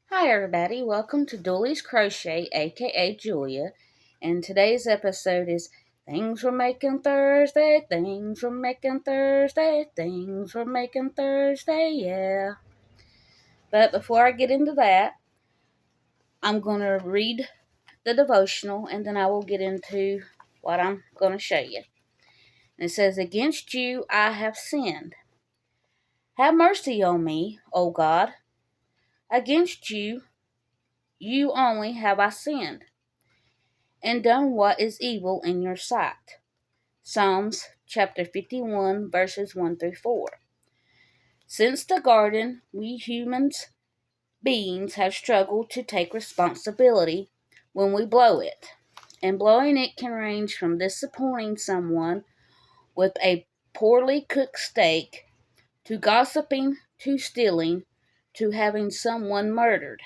Hi everybody, welcome to Dudley's Crochet, aka Julia, and today's episode is Things We're Making Thursday, Things We're Making Thursday, Things We're Making Thursday, yeah. But before I get into that, I'm going to read the devotional and then I will get into what I'm going to show you. And it says, Against you I have sinned. Have mercy on me, O God. Against you only have I sinned and done what is evil in your sight. Psalms chapter 51, verses 1 through 4. Since the garden, we beings have struggled to take responsibility when we blow it. And blowing it can range from disappointing someone with a poorly cooked steak, to gossiping, to stealing, to having someone murdered.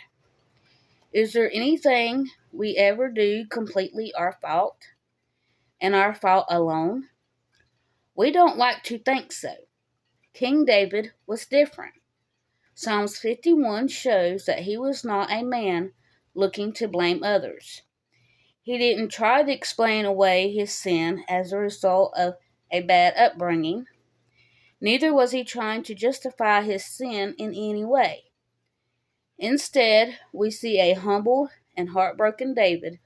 Is there anything we ever do completely our fault, and our fault alone? We don't like to think so. King David was different. Psalms 51 shows that he was not a man looking to blame others. He didn't try to explain away his sin as a result of a bad upbringing. Neither was he trying to justify his sin in any way. Instead, we see a humbled and heartbroken David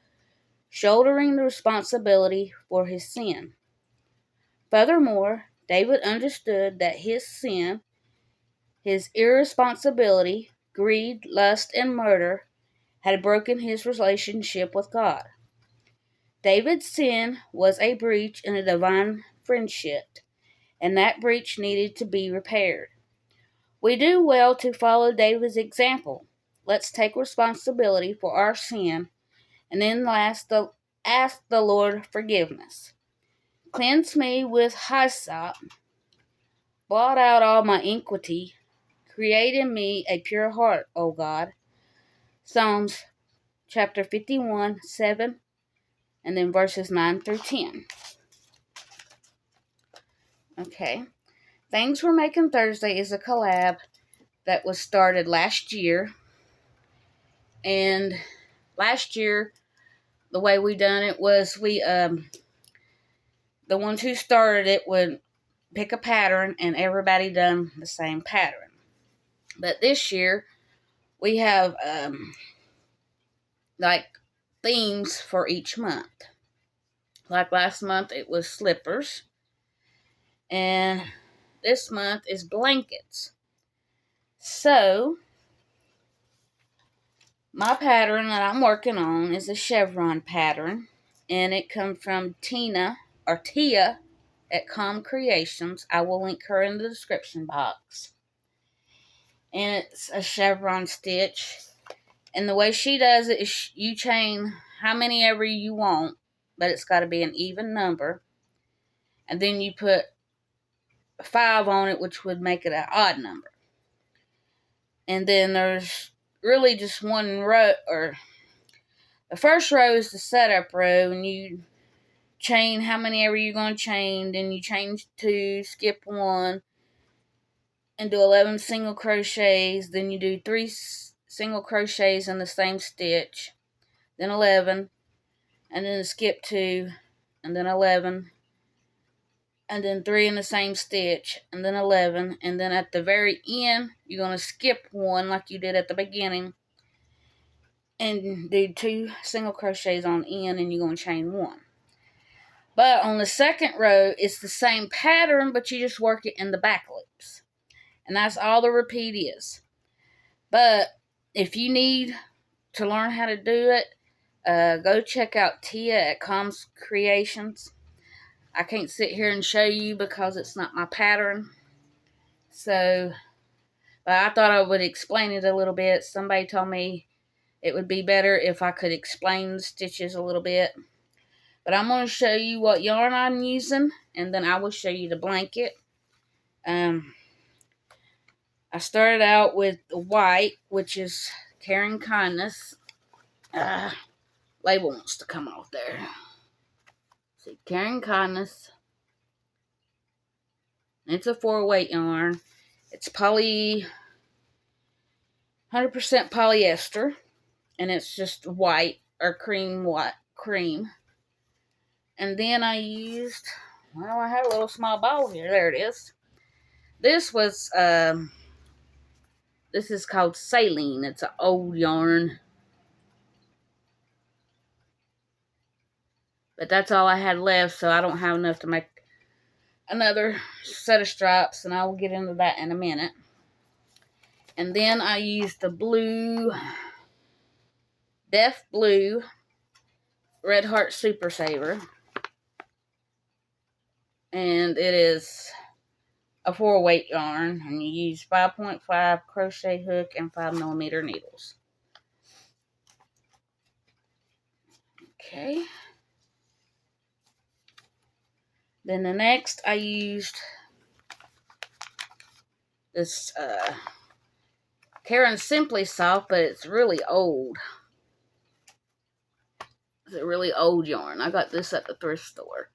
shouldering the responsibility for his sin. Furthermore, David understood that his sin, his irresponsibility, greed, lust, and murder had broken his relationship with God. David's sin was a breach in a divine friendship, and that breach needed to be repaired. We do well to follow David's example. Let's take responsibility for our sin and then ask the Lord forgiveness. Cleanse me with hyssop, blot out all my iniquity, create in me a pure heart, O God. Psalms chapter 51, 7, and then verses 9 through 10. Okay. Things We're Making Thursday is a collab that was started last year. And last year, the way we done it was the ones who started it would pick a pattern and everybody done the same pattern. But this year, we have like themes for each month. Like last month, it was slippers. And this month is blankets. So, my pattern that I'm working on is a chevron pattern. And it comes from Tia at CalmCreations. I will link her in the description box. And it's a chevron stitch. And the way she does it is you chain how many ever you want, but it's got to be an even number. And then you put 5 on it, which would make it an odd number. And then there's really just one row, or the first row is the setup row, and you chain how many ever you're going to chain, then you chain 2, skip 1, and do 11 single crochets, then you do 3 single crochets in the same stitch, then 11, and then skip 2, and then 11, and then 3 in the same stitch, and then 11, and then at the very end, you're going to skip 1 like you did at the beginning, and do 2 single crochets on the end, and you're going to chain 1. But on the second row, it's the same pattern, but you just work it in the back loops. And that's all the repeat is. But if you need to learn how to do it, go check out Tia at CalmCreations. I can't sit here and show you because it's not my pattern. So, but I thought I would explain it a little bit. Somebody told me it would be better if I could explain the stitches a little bit. But I'm going to show you what yarn I'm using, and then I will show you the blanket. I started out with the white, which is Caring Kindness. Label wants to come off there. See, Caring Kindness. It's a 4-weight yarn. It's poly 100% polyester, and it's just white or cream. And then I used, well, I had a little small ball here. There it is. This was, this is called saline. It's an old yarn. But that's all I had left, so I don't have enough to make another set of stripes, and I will get into that in a minute. And then I used the blue, Deaf Blue Red Heart Super Saver. And it is a 4-weight yarn, and you use 5.5 crochet hook and 5mm needles. Okay. Then the next I used this Karen Simply Soft, but it's really old. It's a really old yarn. I got this at the thrift store.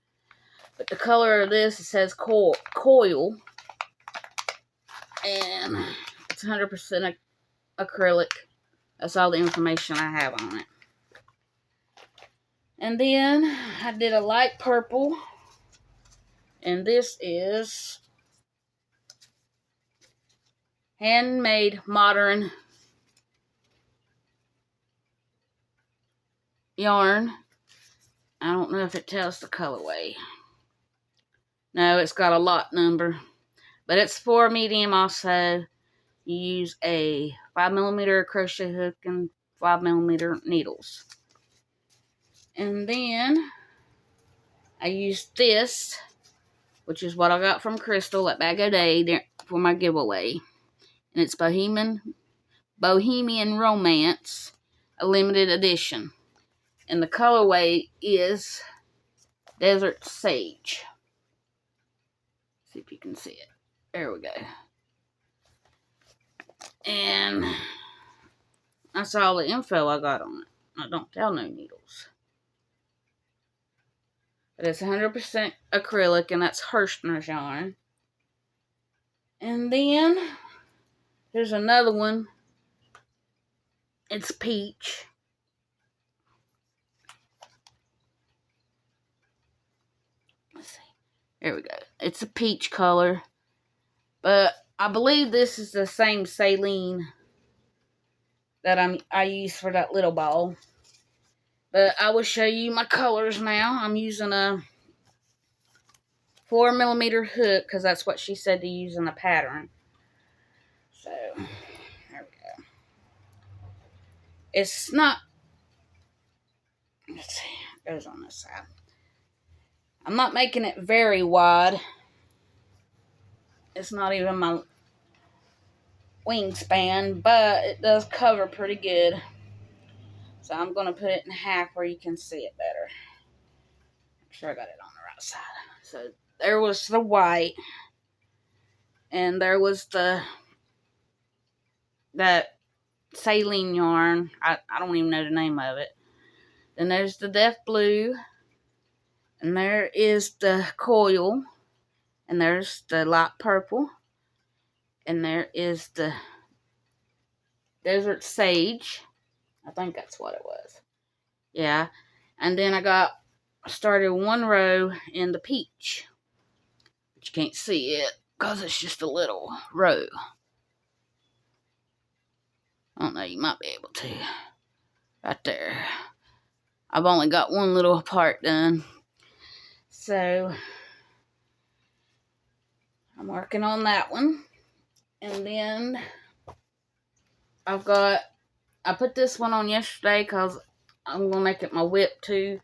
But the color of this, it says coil. And it's 100% acrylic. That's all the information I have on it. And then I did a light purple. And this is Handmade Modern yarn. I don't know if it tells the colorway. No, it's got a lot number. But it's 4 medium also. You use a 5mm crochet hook and 5mm needles. And then I used this, which is what I got from Crystal at Bag O' Day for my giveaway. And it's Bohemian Romance, a limited edition. And the colorway is Desert Sage. See if you can see it. There we go. And that's all the info I got on it. I don't tell no needles. But it's 100% acrylic, and that's Hirschner's yarn. And then there's another one. It's peach. Let's see. There we go. It's a peach color. But I believe this is the same saline that I use for that little ball. But I will show you my colors now. I'm using a 4mm hook because that's what she said to use in the pattern. So, there we go. It's not, let's see, it goes on this side. I'm not making it very wide. It's not even my wingspan, but it does cover pretty good. So I'm going to put it in half where you can see it better. Make sure I got it on the right side. So there was the white. And there was that saline yarn. I don't even know the name of it. Then there's the Deaf Blue. And there is the coil. And there's the light purple. And there is the Desert Sage. I think that's what it was. Yeah. And then I started one row in the peach. But you can't see it because it's just a little row. I don't know, you might be able to. Right there. I've only got one little part done. So, I'm working on that one. And then, I put this one on yesterday because I'm going to make it my whip too.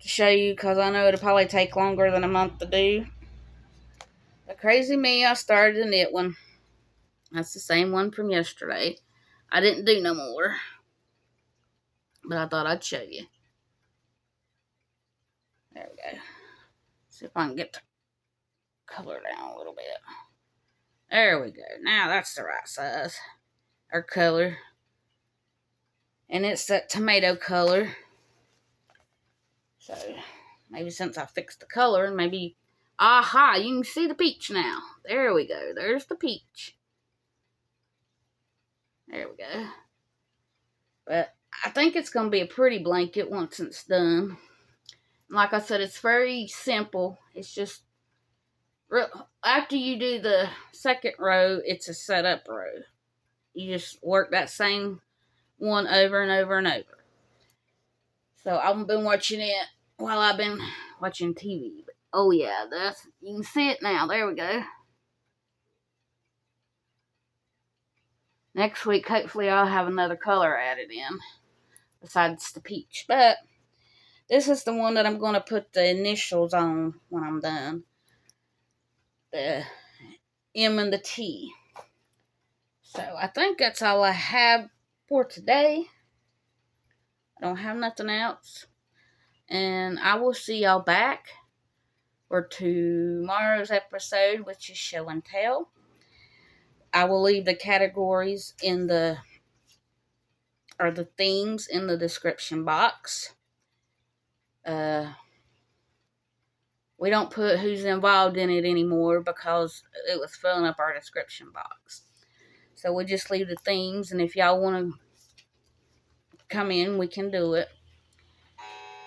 To show you, because I know it'll probably take longer than a month to do. But crazy me, I started a knit one. That's the same one from yesterday. I didn't do no more. But I thought I'd show you. There we go. See if I can get the color down a little bit. There we go. Now that's the right size. Or color. And it's that tomato color. So, maybe since I fixed the color, maybe... Aha! You can see the peach now. There we go. There's the peach. There we go. But I think it's going to be a pretty blanket once it's done. Like I said, it's very simple. It's just, after you do the second row, it's a setup row. You just work that same one over and over and over. So I've been watching it while I've been watching TV. But, oh yeah, you can see it now. There we go. Next week, hopefully I'll have another color added in besides the peach. But this is the one that I'm going to put the initials on when I'm done. The M and the T. So I think that's all I have for today. I don't have nothing else. And I will see y'all back for tomorrow's episode, which is show and tell. I will leave the categories in the themes in the description box. We don't put who's involved in it anymore because it was filling up our description box. So we just leave the themes, and if y'all want to come in, we can do it.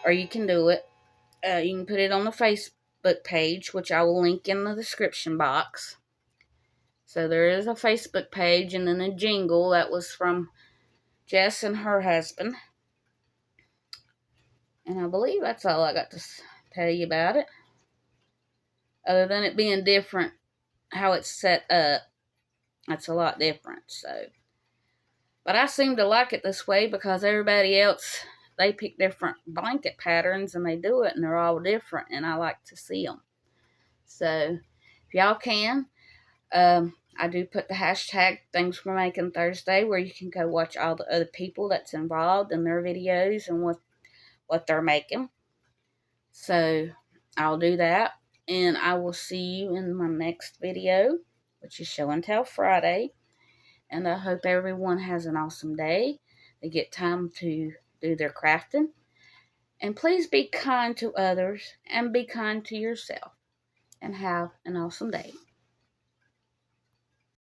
Or you can do it. You can put it on the Facebook page, which I will link in the description box. So there is a Facebook page, and then a jingle that was from Jess and her husband. And I believe that's all I got to tell you about it. Other than it being different, how it's set up, that's a lot different. So, but I seem to like it this way because everybody else, they pick different blanket patterns and they do it, and they're all different, and I like to see them. So, if y'all can, I do put the hashtag Things We're Making Thursday, where you can go watch all the other people that's involved in their videos and what they're making. So I'll do that, and I will see you in my next video, which is Show and Tell Friday. And I hope everyone has an awesome day. They get time to do their crafting. And please be kind to others and be kind to yourself. And have an awesome day.